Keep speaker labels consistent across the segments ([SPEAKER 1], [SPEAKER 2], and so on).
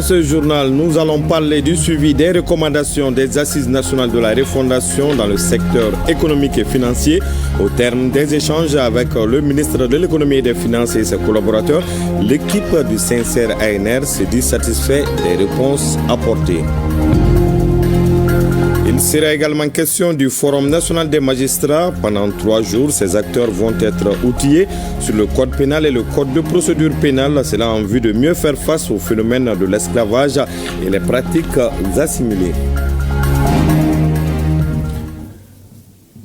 [SPEAKER 1] ce journal, nous allons parler du suivi des recommandations des Assises nationales de la refondation dans le secteur économique et financier. Au terme des échanges avec le ministre de l'économie et des finances et ses collaborateurs, l'équipe du Sincère ANR s'est dit satisfait des réponses apportées. Il sera également question du Forum national des magistrats. Pendant 3 jours, ces acteurs vont être outillés sur le code pénal et le code de procédure pénale. Cela en vue de mieux faire face au phénomène de l'esclavage et les pratiques assimilées.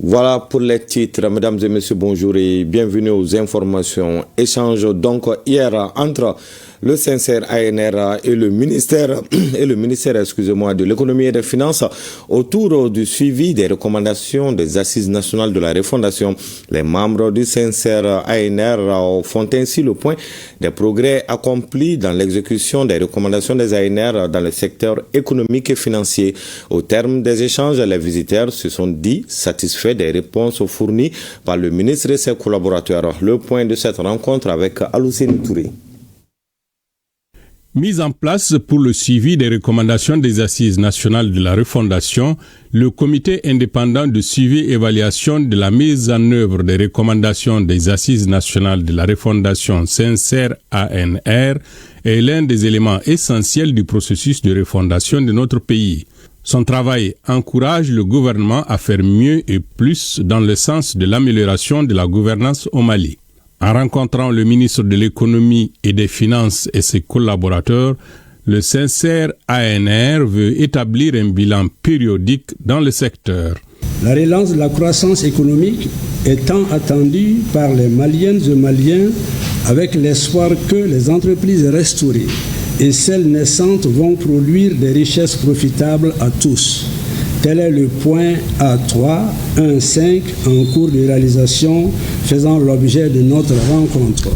[SPEAKER 1] Voilà pour les titres. Mesdames et messieurs, bonjour et bienvenue aux informations. Échange donc hier entre le Sincère ANR et le ministère de l'économie et des finances autour du suivi des recommandations des Assises nationales de la refondation. Les membres du Sincère ANR font ainsi le point des progrès accomplis dans l'exécution des recommandations des ANR dans le secteur économique et financier. Au terme des échanges, les visiteurs se sont dit satisfaits des réponses fournies par le ministre et ses collaborateurs. Le point de cette rencontre avec Aloussine Touré.
[SPEAKER 2] Mise en place pour le suivi des recommandations des Assises nationales de la refondation, le comité indépendant de suivi et évaluation de la mise en œuvre des recommandations des Assises nationales de la refondation Sincère ANR est l'un des éléments essentiels du processus de refondation de notre pays. Son travail encourage le gouvernement à faire mieux et plus dans le sens de l'amélioration de la gouvernance au Mali. En rencontrant le ministre de l'économie et des finances et ses collaborateurs, le Sincère ANR veut établir un bilan périodique dans le secteur.
[SPEAKER 3] La relance de la croissance économique est tant attendue par les Maliennes et Maliens avec l'espoir que les entreprises restaurées et celles naissantes vont produire des richesses profitables à tous. Tel est le point A3.1.5 en cours de réalisation faisant l'objet de notre rencontre.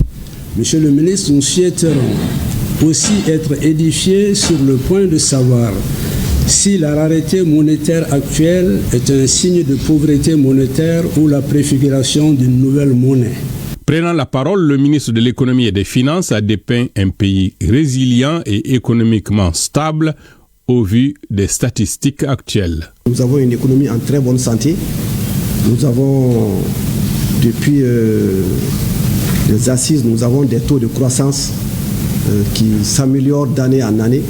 [SPEAKER 3] Monsieur le ministre, nous souhaiterons aussi être édifiés sur le point de savoir si la rareté monétaire actuelle est un signe de pauvreté monétaire ou la préfiguration d'une nouvelle monnaie.
[SPEAKER 2] Prenant la parole, le ministre de l'économie et des finances a dépeint un pays résilient et économiquement stable au vu des statistiques actuelles.
[SPEAKER 4] Nous avons une économie en très bonne santé. Nous avons, depuis les assises, nous avons des taux de croissance qui s'améliorent d'année en année.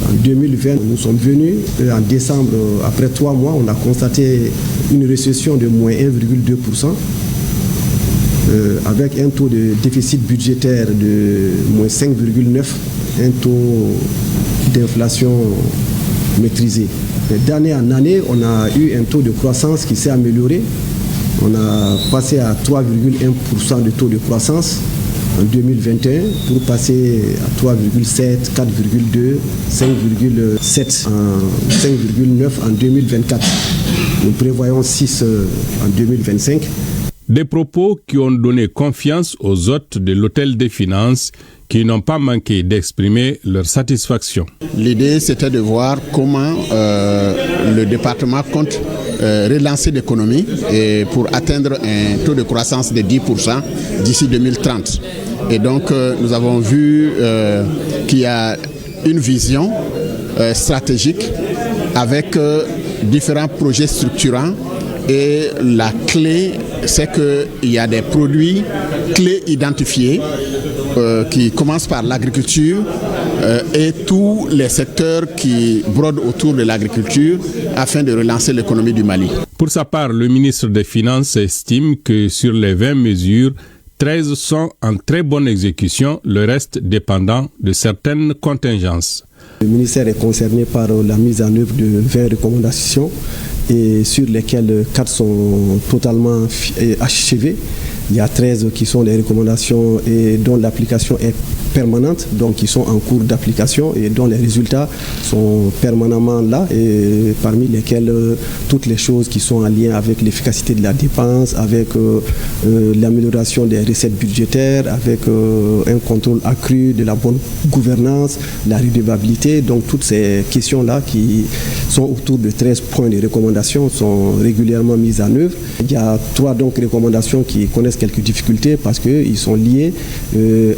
[SPEAKER 4] En 2020, nous sommes venus en décembre, après 3 mois, on a constaté une récession de moins 1,2%. Avec un taux de déficit budgétaire de moins 5,9%, un taux d'inflation maîtrisé. D'année en année, on a eu un taux de croissance qui s'est amélioré. On a passé à 3,1% de taux de croissance en 2021 pour passer à 3,7, 4,2, 5,7, 5,9 en 2024. Nous prévoyons 6 en 2025.
[SPEAKER 2] Des propos qui ont donné confiance aux hôtes de l'Hôtel des Finances qui n'ont pas manqué d'exprimer leur satisfaction.
[SPEAKER 5] L'idée, c'était de voir comment le département compte relancer l'économie et pour atteindre un taux de croissance de 10% d'ici 2030. Et donc, nous avons vu qu'il y a une vision stratégique avec différents projets structurants. Et la clé, c'est qu'il y a des produits clés identifiés qui commencent par l'agriculture et tous les secteurs qui brodent autour de l'agriculture afin de relancer l'économie du Mali.
[SPEAKER 2] Pour sa part, le ministre des Finances estime que sur les 20 mesures, 13 sont en très bonne exécution, le reste dépendant de certaines contingences.
[SPEAKER 4] Le ministère est concerné par la mise en œuvre de 20 recommandations et sur lesquelles 4 sont totalement achevées. Il y a 13 qui sont des recommandations et dont l'application est permanente, donc qui sont en cours d'application et dont les résultats sont permanemment là, et parmi lesquels toutes les choses qui sont en lien avec l'efficacité de la dépense, avec l'amélioration des recettes budgétaires, avec un contrôle accru de la bonne gouvernance, la redevabilité. Donc toutes ces questions-là qui sont autour de 13 points de recommandation sont régulièrement mises en œuvre. Il y a 3 donc recommandations qui connaissent quelques difficultés parce qu'ils sont liés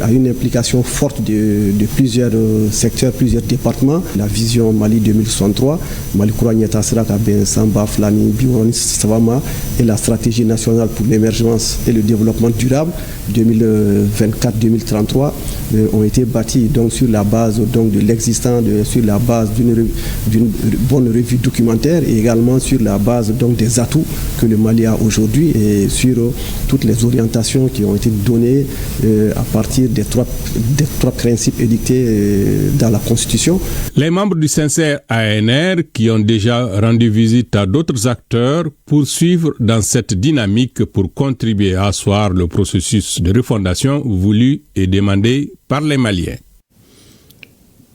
[SPEAKER 4] à une implication vision forte de plusieurs secteurs, plusieurs départements. La vision Mali 2063, Mali Kouragna Sraka Ben Samba Flani Biwani Savama et la stratégie nationale pour l'émergence et le développement durable 2024-2033 ont été bâtis donc sur la base donc de l'existant, sur la base d'une bonne revue documentaire et également sur la base donc des atouts que le Mali a aujourd'hui et sur toutes les orientations qui ont été données à partir des trois principes édictés dans la Constitution.
[SPEAKER 2] Les membres du CNCR ANR qui ont déjà rendu visite à d'autres acteurs poursuivent dans cette dynamique pour contribuer à asseoir le processus de refondation voulu et demandé par les Maliens.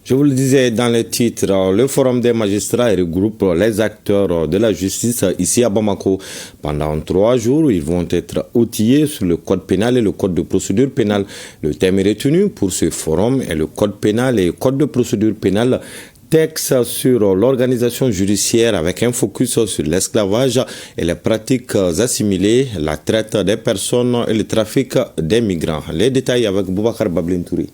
[SPEAKER 1] Je vous le disais dans le titre, le Forum des magistrats regroupe les acteurs de la justice ici à Bamako. Pendant 3 jours, ils vont être outillés sur le code pénal et le code de procédure pénale. Le thème retenu pour ce forum est le code pénal et le code de procédure pénale. Texte sur l'organisation judiciaire avec un focus sur l'esclavage et les pratiques assimilées, la traite des personnes et le trafic des migrants. Les détails avec Boubacar Bablintouri.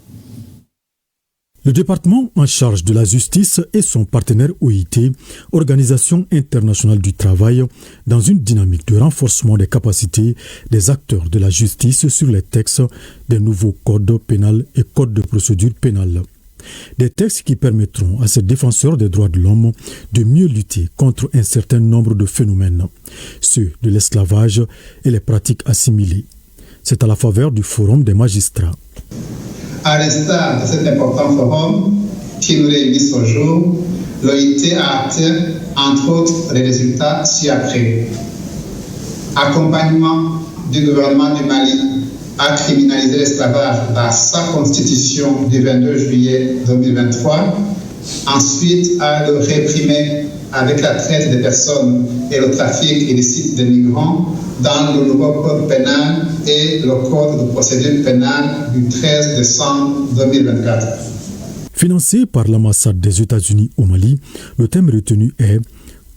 [SPEAKER 6] Le département en charge de la justice et son partenaire OIT, Organisation internationale du travail, dans une dynamique de renforcement des capacités des acteurs de la justice sur les textes des nouveaux codes pénals et codes de procédure pénale. Des textes qui permettront à ces défenseurs des droits de l'homme de mieux lutter contre un certain nombre de phénomènes, ceux de l'esclavage et les pratiques assimilées. C'est à la faveur du Forum des magistrats.
[SPEAKER 7] À l'instar de cet important forum qui nous réunit ce jour, l'OIT a atteint, entre autres, les résultats ci-après. Accompagnement du gouvernement du Mali à criminaliser l'esclavage dans sa constitution du 22 juillet 2023. Ensuite, à le réprimer avec la traite des personnes et le trafic illicite des migrants dans le nouveau code pénal et le code de procédure pénale du 13 décembre 2024.
[SPEAKER 6] Financé par l'ambassade des États-Unis au Mali, le thème retenu est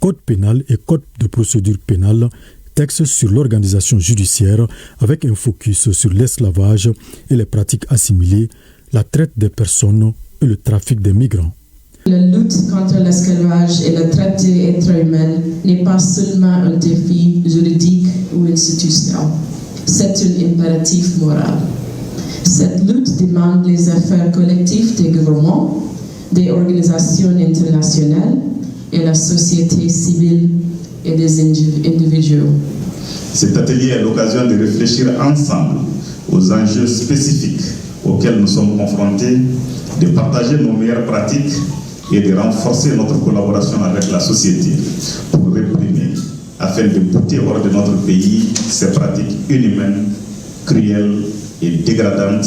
[SPEAKER 6] Code pénal et Code de procédure pénale, texte sur l'organisation judiciaire avec un focus sur l'esclavage et les pratiques assimilées, la traite des personnes et le trafic des migrants.
[SPEAKER 8] La lutte contre l'esclavage et la traite des êtres humains n'est pas seulement un défi juridique ou institutionnel, c'est un impératif moral. Cette lutte demande les efforts collectifs des gouvernements, des organisations internationales et la société civile et des individus.
[SPEAKER 9] Cet atelier est l'occasion de réfléchir ensemble aux enjeux spécifiques auxquels nous sommes confrontés, de partager nos meilleures pratiques et de renforcer notre collaboration avec la société pour réprimer, afin de bouter hors de notre pays ces pratiques inhumaines, cruelles et dégradantes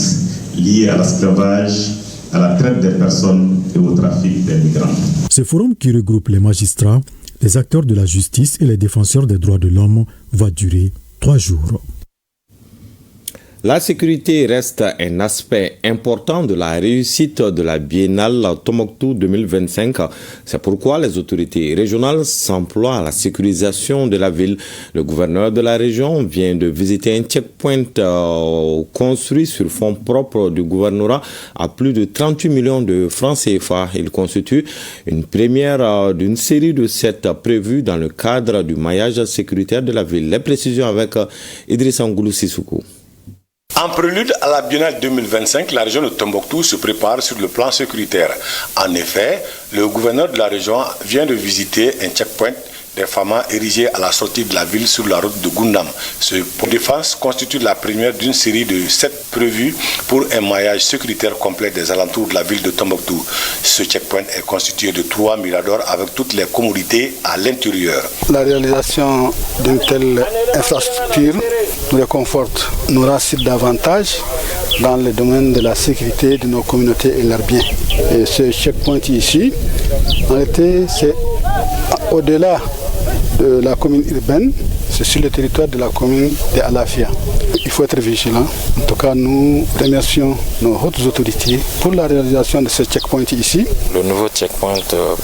[SPEAKER 9] liées à l'esclavage, à la traite des personnes et au trafic des migrants.
[SPEAKER 6] Ce forum qui regroupe les magistrats, les acteurs de la justice et les défenseurs des droits de l'homme va durer 3 jours.
[SPEAKER 1] La sécurité reste un aspect important de la réussite de la Biennale Tombouctou 2025. C'est pourquoi les autorités régionales s'emploient à la sécurisation de la ville. Le gouverneur de la région vient de visiter un checkpoint construit sur fonds propres du gouvernorat à plus de 38 millions de francs CFA. Il constitue une première d'une série de 7 prévues dans le cadre du maillage sécuritaire de la ville. Les précisions avec Idrissa Ngoulou Sissoukou.
[SPEAKER 10] En prélude à la Biennale 2025, la région de Tombouctou se prépare sur le plan sécuritaire. En effet, le gouverneur de la région vient de visiter un checkpoint des FAMA érigé à la sortie de la ville sur la route de Gundam. Ce point de défense constitue la première d'une série de 7 prévus pour un maillage sécuritaire complet des alentours de la ville de Tombouctou. Ce checkpoint est constitué de 3 miradors avec toutes les commodités à l'intérieur.
[SPEAKER 11] La réalisation d'une telle infrastructure nous réconforte, nous rassure davantage dans le domaine de la sécurité de nos communautés et leurs biens. Et ce checkpoint ici, en réalité, c'est au-delà de la commune urbaine, c'est sur le territoire de la commune de Alafia. Il faut être vigilant. En tout cas, nous remercions nos hautes autorités pour la réalisation de ce checkpoint ici.
[SPEAKER 12] Le nouveau checkpoint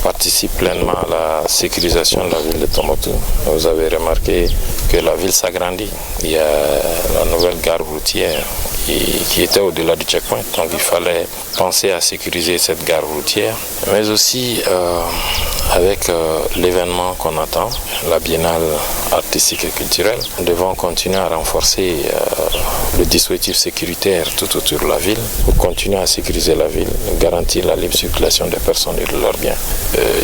[SPEAKER 12] participe pleinement à la sécurisation de la ville de Tombouctou. Vous avez remarqué que la ville s'agrandit. Il y a la nouvelle gare routière qui était au-delà du checkpoint. Donc il fallait penser à sécuriser cette gare routière, mais aussi avec l'événement qu'on attend, la biennale artistique et culturelle, nous devons continuer à renforcer le dispositif sécuritaire tout autour de la ville pour continuer à sécuriser la ville, garantir la libre circulation des personnes et de leurs biens.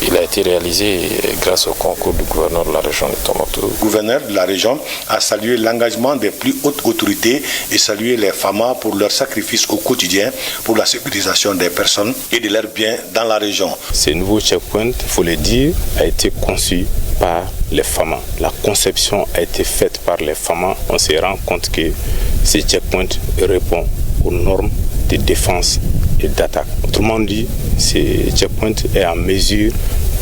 [SPEAKER 12] Il a été réalisé grâce au concours du gouverneur de la région de Tombouctou.
[SPEAKER 10] Le gouverneur de la région a salué l'engagement des plus hautes autorités et salué les FAMA pour leur sacrifice au quotidien pour la sécurisation des personnes et de leurs biens dans la région.
[SPEAKER 13] Ce nouveau checkpoint, il faut le dire, a été conçu par les FAMA. La conception a été faite par les FAMA. On se rend compte que ce checkpoint répond aux normes de défense et d'attaque. Autrement dit, ce checkpoint est en mesure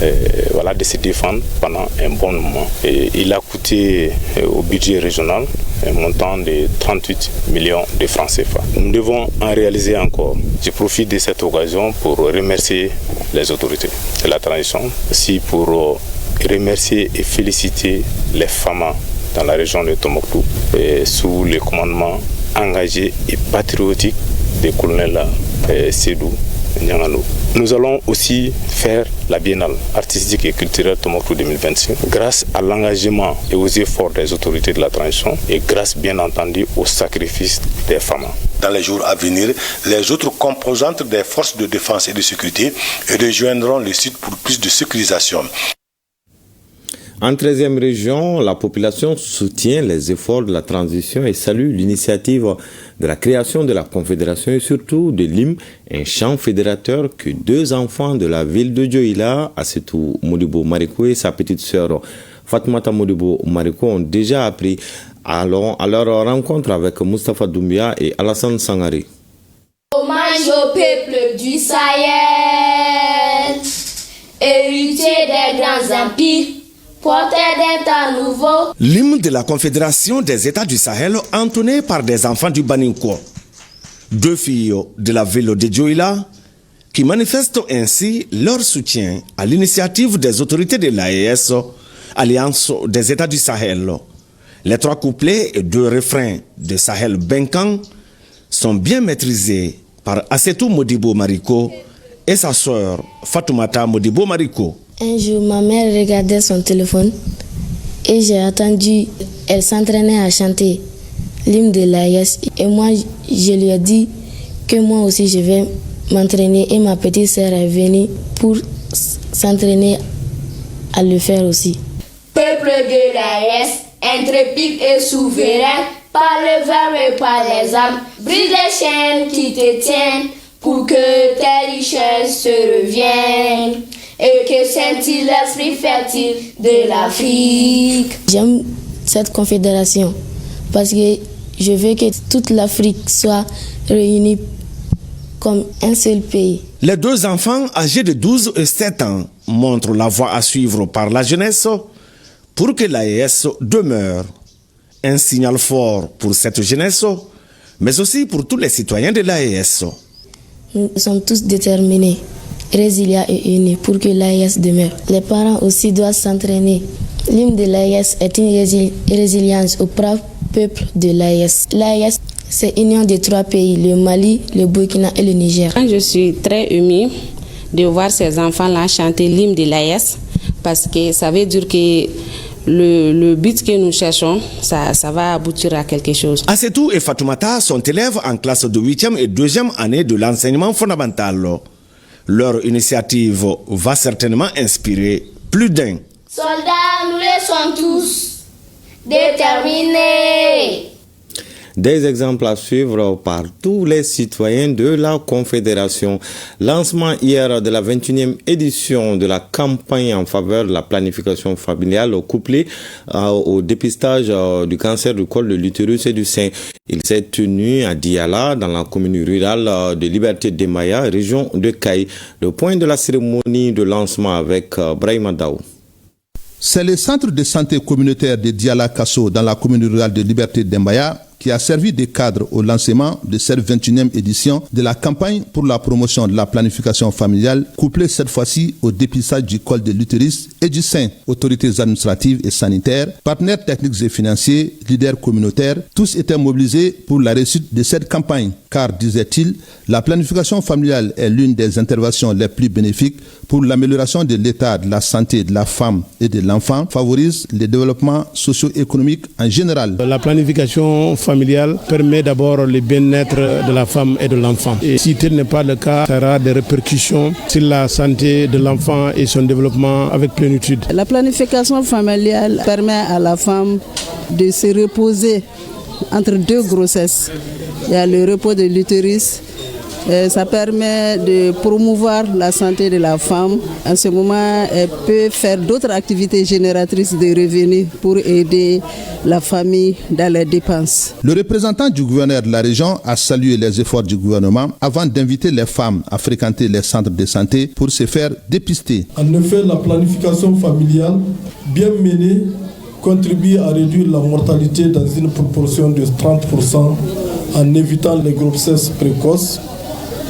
[SPEAKER 13] de se défendre pendant un bon moment. Et il a coûté au budget régional un montant de 38 millions de francs CFA. Nous devons en réaliser encore. Je profite de cette occasion pour remercier les autorités de la transition, aussi pour remercier et féliciter les FAMA dans la région de Tombouctou sous le commandement engagé et patriotique des colonels Sédou Niangano. Nous allons aussi faire la biennale artistique et culturelle Tombouctou 2025 grâce à l'engagement et aux efforts des autorités de la transition et grâce bien entendu au sacrifice des femmes.
[SPEAKER 10] Dans les jours à venir, les autres composantes des forces de défense et de sécurité rejoindront le site pour plus de sécurisation.
[SPEAKER 1] En 13e région, la population soutient les efforts de la transition et salue l'initiative de la création de la Confédération et surtout de l'hymne, un chant fédérateur que 2 enfants de la ville de Dioïla, Assetou Modibo Mariko et sa petite sœur Fatmata Modibo Mariko ont déjà appris à leur rencontre avec Moustapha Doumbia et Alassane Sangari.
[SPEAKER 14] Hommage au peuple du Sahel, héritier des grands empires, porteur d'un temps nouveau.
[SPEAKER 15] L'hymne de la Confédération des États du Sahel, entonné par des enfants du Baninko, 2 filles de la ville de Dioïla, qui manifestent ainsi leur soutien à l'initiative des autorités de l'AES, Alliance des États du Sahel. Les 3 couplets et 2 refrains de Sahel Benkan sont bien maîtrisés par Assetou Modibo Mariko et sa sœur Fatoumata Modibo Mariko.
[SPEAKER 16] Un jour, ma mère regardait son téléphone et j'ai attendu, elle s'entraînait à chanter l'hymne de l'AES. Et moi, je lui ai dit que moi aussi je vais m'entraîner et ma petite sœur est venue pour s'entraîner à le faire aussi.
[SPEAKER 14] Peuple de l'AES, intrépide et souverain, par le verbe et par les âmes, brise les chaînes qui te tiennent pour que tes richesses se reviennent. Et que scintille l'esprit fertile de l'Afrique.
[SPEAKER 16] J'aime cette confédération parce que je veux que toute l'Afrique soit réunie comme un seul pays.
[SPEAKER 15] Les 2 enfants âgés de 12 et 7 ans montrent la voie à suivre par la jeunesse pour que l'AES demeure un signal fort pour cette jeunesse, mais aussi pour tous les citoyens de l'AES.
[SPEAKER 16] Nous sommes tous déterminés, résilients et unis pour que l'AES demeure. Les parents aussi doivent s'entraîner. L'hymne de l'AES est une résilience au brave peuple de l'AES. L'AES, c'est l'union de 3 pays, le Mali, le Burkina et le Niger.
[SPEAKER 17] Je suis très émue de voir ces enfants-là chanter l'hymne de l'AES parce que ça veut dire que le but que nous cherchons, ça va aboutir à quelque chose.
[SPEAKER 15] Assetou et Fatoumata sont élèves en classe de 8e et 2e année de l'enseignement fondamental. Leur initiative va certainement inspirer plus d'un.
[SPEAKER 14] Soldats, nous les sommes tous déterminés.
[SPEAKER 1] Des exemples à suivre par tous les citoyens de la Confédération. Lancement hier de la 21e édition de la campagne en faveur de la planification familiale couplée au dépistage du cancer du col de l'utérus et du sein. Il s'est tenu à Diala, dans la commune rurale de Liberté d'Emaya, région de Kaï. Le point de la cérémonie de lancement avec Brahima Daou.
[SPEAKER 18] C'est le centre de santé communautaire de Diala Kasso dans la commune rurale de Liberté d'Emaya qui a servi de cadre au lancement de cette 21e édition de la campagne pour la promotion de la planification familiale, couplée cette fois-ci au dépistage du col de l'utérus et du sein. Autorités administratives et sanitaires, partenaires techniques et financiers, leaders communautaires, tous étaient mobilisés pour la réussite de cette campagne. Car, disait-il, la planification familiale est l'une des interventions les plus bénéfiques pour l'amélioration de l'état de la santé de la femme et de l'enfant, favorise le développement socio-économique en général.
[SPEAKER 19] La planification familiale permet d'abord le bien-être de la femme et de l'enfant. Et si tel n'est pas le cas, ça aura des répercussions sur la santé de l'enfant et son développement avec plénitude.
[SPEAKER 20] La planification familiale permet à la femme de se reposer entre deux grossesses. Il y a le repos de l'utérus. Ça permet de promouvoir la santé de la femme. En ce moment, elle peut faire d'autres activités génératrices de revenus pour aider la famille dans les dépenses.
[SPEAKER 18] Le représentant du gouverneur de la région a salué les efforts du gouvernement avant d'inviter les femmes à fréquenter les centres de santé pour se faire dépister.
[SPEAKER 21] En effet, la planification familiale bien menée contribue à réduire la mortalité dans une proportion de 30% en évitant les grossesses précoces,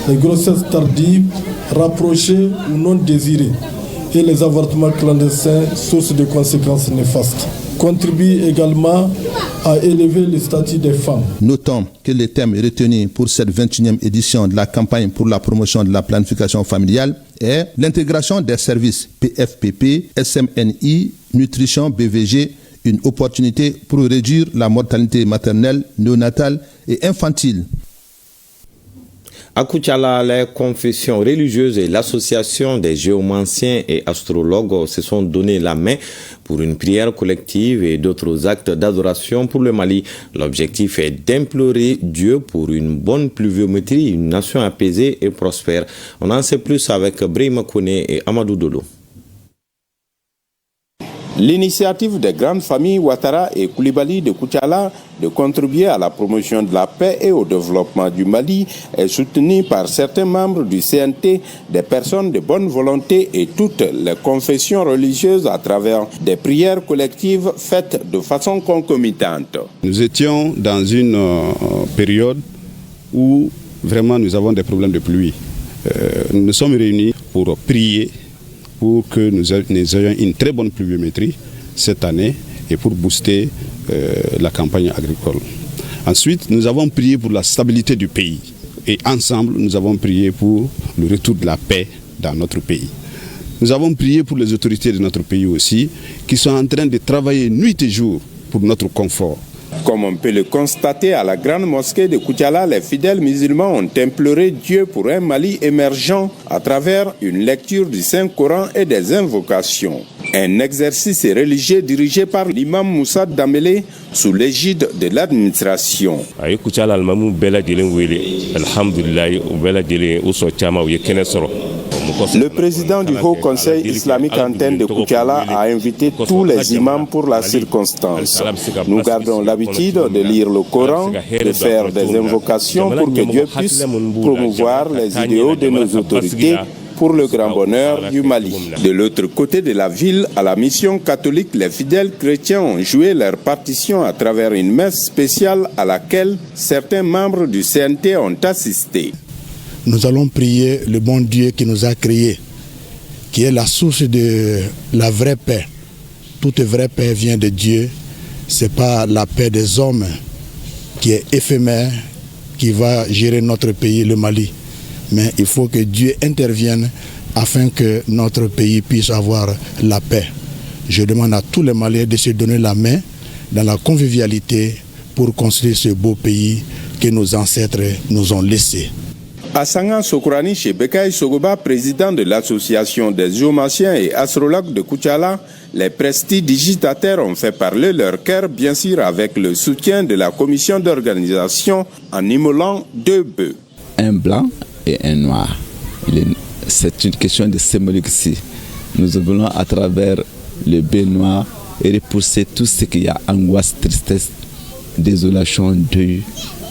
[SPEAKER 21] les grossesses tardives, rapprochées ou non désirées et les avortements clandestins, source de conséquences néfastes. Contribue également à élever le statut des femmes.
[SPEAKER 18] Notons que le thème retenu pour cette 21e édition de la campagne pour la promotion de la planification familiale est l'intégration des services PFPP, SMNI, nutrition, BVG, une opportunité pour réduire la mortalité maternelle, néonatale et infantile.
[SPEAKER 1] À Koutiala, les confessions religieuses et l'association des géomanciens et astrologues se sont donné la main pour une prière collective et d'autres actes d'adoration pour le Mali. L'objectif est d'implorer Dieu pour une bonne pluviométrie, une nation apaisée et prospère. On en sait plus avec Brahima Kone et Amadou Dolo.
[SPEAKER 22] L'initiative des grandes familles Ouattara et Koulibaly de Koutiala de contribuer à la promotion de la paix et au développement du Mali est soutenue par certains membres du CNT, des personnes de bonne volonté et toutes les confessions religieuses à travers des prières collectives faites de façon concomitante.
[SPEAKER 23] Nous étions dans une période où vraiment nous avons des problèmes de pluie. Nous nous sommes réunis pour prier pour que nous ayons une très bonne pluviométrie cette année et pour booster la campagne agricole. Ensuite, nous avons prié pour la stabilité du pays et ensemble, nous avons prié pour le retour de la paix dans notre pays. Nous avons prié pour les autorités de notre pays aussi, qui sont en train de travailler nuit et jour pour notre confort.
[SPEAKER 22] Comme on peut le constater à la grande mosquée de Koutiala, les fidèles musulmans ont imploré Dieu pour un Mali émergent à travers une lecture du Saint-Coran et des invocations. Un exercice religieux dirigé par l'imam Moussa Dambélé sous l'égide de l'administration. Le président du Haut Conseil islamique antenne de Koutiala a invité tous les imams pour la circonstance. Nous gardons l'habitude de lire le Coran, de faire des invocations pour que Dieu puisse promouvoir les idéaux de nos autorités pour le grand bonheur du Mali. De l'autre côté de la ville, à la mission catholique, les fidèles chrétiens ont joué leur partition à travers une messe spéciale à laquelle certains membres du CNT ont assisté.
[SPEAKER 24] Nous allons prier le bon Dieu qui nous a créés, qui est la source de la vraie paix. Toute vraie paix vient de Dieu. Ce n'est pas la paix des hommes qui est éphémère, qui va gérer notre pays, le Mali. Mais il faut que Dieu intervienne afin que notre pays puisse avoir la paix. Je demande à tous les Maliens de se donner la main dans la convivialité pour construire ce beau pays que nos ancêtres nous ont laissé.
[SPEAKER 22] Assangan Sokourani chez Bekaï Sogoba, président de l'association des géomanciens et astrologues de Koutiala, les prestidigitataires ont fait parler leur cœur, bien sûr avec le soutien de la commission d'organisation en immolant 2 bœufs.
[SPEAKER 25] Un blanc et un noir. C'est une question de symbolique ici. Nous voulons à travers le bœuf noir repousser tout ce qui a angoisse, tristesse, désolation, deuil,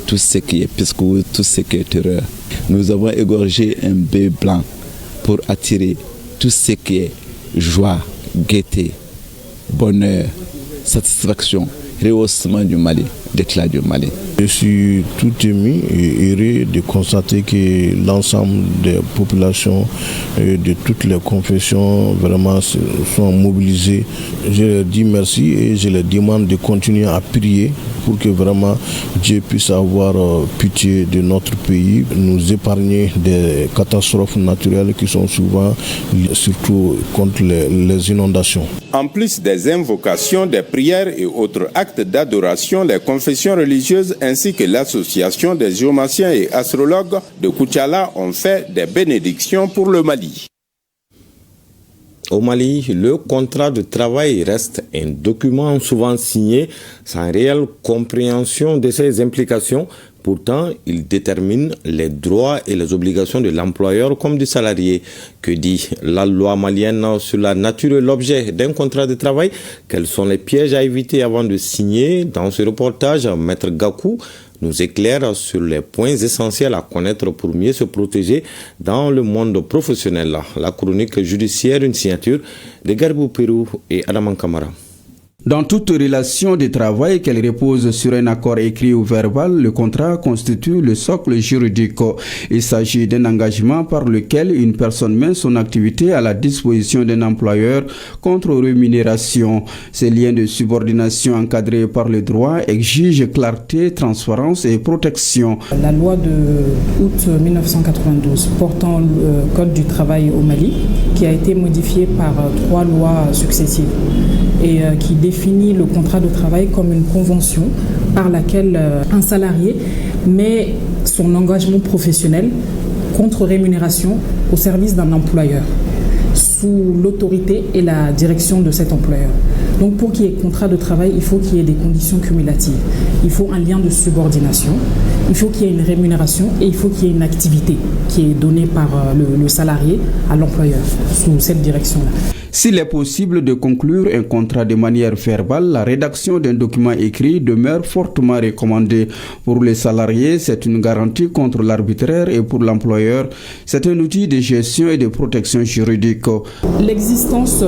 [SPEAKER 25] tout ce qui est pisco, tout ce qui est terreur. Nous avons égorgé un bœuf blanc pour attirer tout ce qui est joie, gaieté, bonheur, satisfaction, rehaussement du Mali, d'éclat du Mali.
[SPEAKER 19] Je suis tout ému et heureux de constater que l'ensemble des populations de toutes les confessions vraiment sont mobilisées. Je leur dis merci et je leur demande de continuer à prier pour que vraiment Dieu puisse avoir pitié de notre pays, nous épargner des catastrophes naturelles qui sont souvent surtout contre les inondations.
[SPEAKER 22] En plus des invocations, des prières et autres actes d'adoration, les confessions religieuses ainsi que l'association des géomanciens et astrologues de Koutiala ont fait des bénédictions pour le Mali.
[SPEAKER 1] Au Mali, le contrat de travail reste un document souvent signé sans réelle compréhension de ses implications. Pourtant, il détermine les droits et les obligations de l'employeur comme du salarié. Que dit la loi malienne sur la nature et l'objet d'un contrat de travail? Quels sont les pièges à éviter avant de signer? Dans ce reportage, Maître Gakou nous éclaire sur les points essentiels à connaître pour mieux se protéger dans le monde professionnel. La chronique judiciaire, une signature de Garbou Pérou et Adaman Kamara.
[SPEAKER 2] Dans toute relation de travail, qu'elle repose sur un accord écrit ou verbal, le contrat constitue le socle juridique. Il s'agit d'un engagement par lequel une personne met son activité à la disposition d'un employeur contre rémunération. Ces liens de subordination encadrés par le droit exigent clarté, transparence et protection.
[SPEAKER 3] La loi de août 1992 portant le Code du travail au Mali, qui a été modifiée par 3 lois successives et qui définit le contrat de travail comme une convention par laquelle un salarié met son engagement professionnel contre rémunération au service d'un employeur sous l'autorité et la direction de cet employeur. Donc pour qu'il y ait contrat de travail, il faut qu'il y ait des conditions cumulatives. Il faut un lien de subordination, il faut qu'il y ait une rémunération et il faut qu'il y ait une activité qui est donnée par le salarié à l'employeur sous cette direction-là.
[SPEAKER 2] S'il est possible de conclure un contrat de manière verbale, la rédaction d'un document écrit demeure fortement recommandée. Pour les salariés, c'est une garantie contre l'arbitraire et pour l'employeur, c'est un outil de gestion et de protection juridique.
[SPEAKER 3] L'existence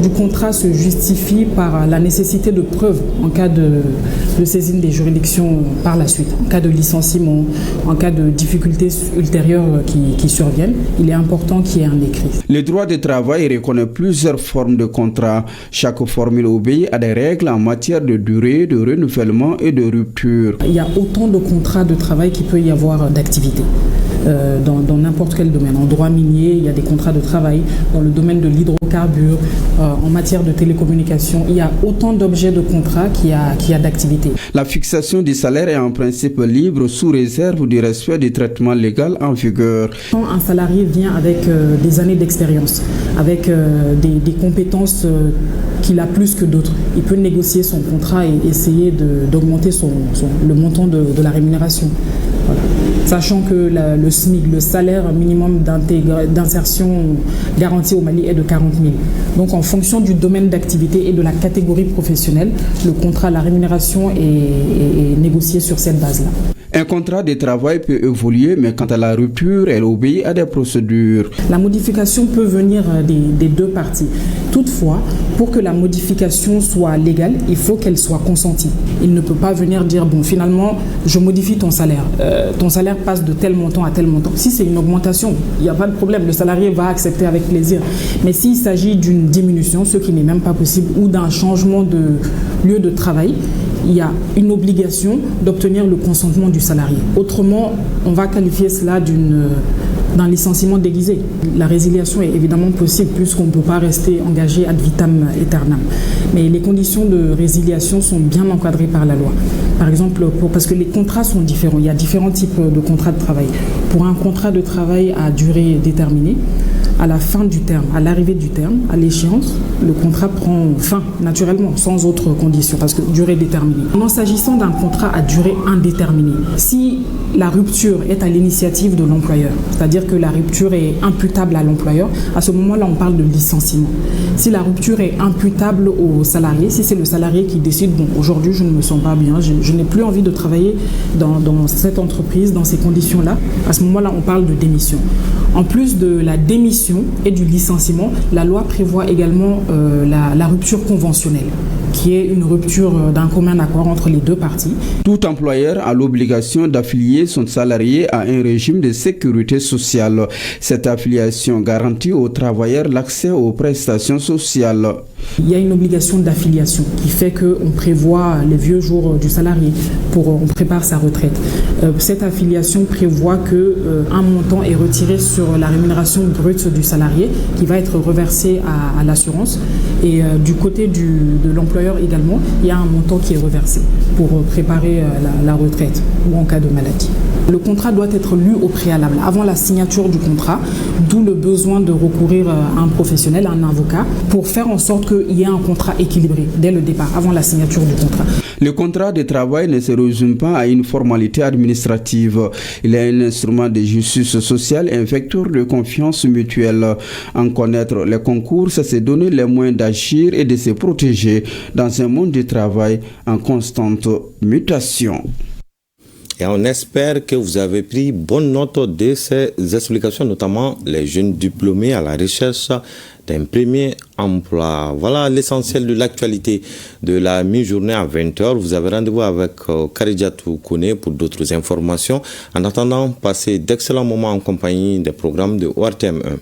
[SPEAKER 3] du contrat se justifie par la nécessité de preuve en cas de saisine des juridictions par la suite, en cas de licenciement, en cas de difficultés ultérieures qui surviennent. Il est important qu'il y ait un écrit.
[SPEAKER 2] Le droit du travail reconnaît plusieurs formes de contrat. Chaque formule obéit à des règles en matière de durée, de renouvellement et de rupture.
[SPEAKER 3] Il y a autant de contrats de travail qu'il peut y avoir d'activité. Dans n'importe quel domaine. En droit minier, il y a des contrats de travail. Dans le domaine de l'hydrocarbure, en matière de télécommunication, il y a autant d'objets de contrat qu'il y a d'activité.
[SPEAKER 2] La fixation du salaire est en principe libre sous réserve du respect du traitement légal en vigueur.
[SPEAKER 3] Quand un salarié vient avec des années d'expérience, avec des compétences qu'il a plus que d'autres, il peut négocier son contrat et essayer d'augmenter le montant de la rémunération. Voilà. Sachant que le SMIC, le salaire minimum d'insertion garanti au Mali est de 40 000. Donc en fonction du domaine d'activité et de la catégorie professionnelle, le contrat, la rémunération est négociée sur cette base-là.
[SPEAKER 2] Un contrat de travail peut évoluer, mais quant à la rupture, elle obéit à des procédures.
[SPEAKER 3] La modification peut venir des deux parties. Toutefois, pour que la modification soit légale, il faut qu'elle soit consentie. Il ne peut pas venir dire, bon, finalement, je modifie ton salaire. Ton salaire passe de tel montant à tel montant. Si c'est une augmentation, il n'y a pas de problème. Le salarié va accepter avec plaisir. Mais s'il s'agit d'une diminution, ce qui n'est même pas possible, ou d'un changement de lieu de travail, il y a une obligation d'obtenir le consentement du salarié. Autrement, on va qualifier cela d'un licenciement déguisé. La résiliation est évidemment possible puisqu'on ne peut pas rester engagé ad vitam aeternam. Mais les conditions de résiliation sont bien encadrées par la loi. Par exemple, parce que les contrats sont différents. Il y a différents types de contrats de travail. Pour un contrat de travail à durée déterminée, à la fin du terme, à l'arrivée du terme, à l'échéance, le contrat prend fin naturellement, sans autre condition, parce que durée déterminée. En s'agissant d'un contrat à durée indéterminée, si la rupture est à l'initiative de l'employeur, c'est-à-dire que la rupture est imputable à l'employeur, à ce moment-là, on parle de licenciement. Si la rupture est imputable au salarié, si c'est le salarié qui décide, bon, aujourd'hui, je ne me sens pas bien, je n'ai plus envie de travailler dans cette entreprise, dans ces conditions-là, à ce moment-là, on parle de démission. En plus de la démission et du licenciement, la loi prévoit également la rupture conventionnelle, qui est une rupture d'un commun accord entre les deux parties.
[SPEAKER 2] Tout employeur a l'obligation d'affilier son salarié à un régime de sécurité sociale. Cette affiliation garantit aux travailleurs l'accès aux prestations sociales.
[SPEAKER 3] Il y a une obligation d'affiliation qui fait qu'on prévoit les vieux jours du salarié on prépare sa retraite. Cette affiliation prévoit qu'un montant est retiré sur la rémunération brute du salarié qui va être reversé à l'assurance. Et du côté de l'employeur également, il y a un montant qui est reversé pour préparer la retraite ou en cas de maladie. Le contrat doit être lu au préalable, avant la signature du contrat, d'où le besoin de recourir à un professionnel, à un avocat, pour faire en sorte qu'il y ait un contrat équilibré dès le départ, avant la signature du contrat.
[SPEAKER 2] Le contrat de travail ne se résume pas à une formalité administrative. Il est un instrument de justice sociale, un vecteur de confiance mutuelle. En connaître les concours, c'est se donner les moyens d'agir et de se protéger dans un monde du travail en constante mutation.
[SPEAKER 1] Et on espère que vous avez pris bonne note de ces explications, notamment les jeunes diplômés à la recherche d'un premier emploi. Voilà l'essentiel de l'actualité de la mi-journée à 20h. Vous avez rendez-vous avec Karidjatou Kone pour d'autres informations. En attendant, passez d'excellents moments en compagnie des programmes de ORTM1.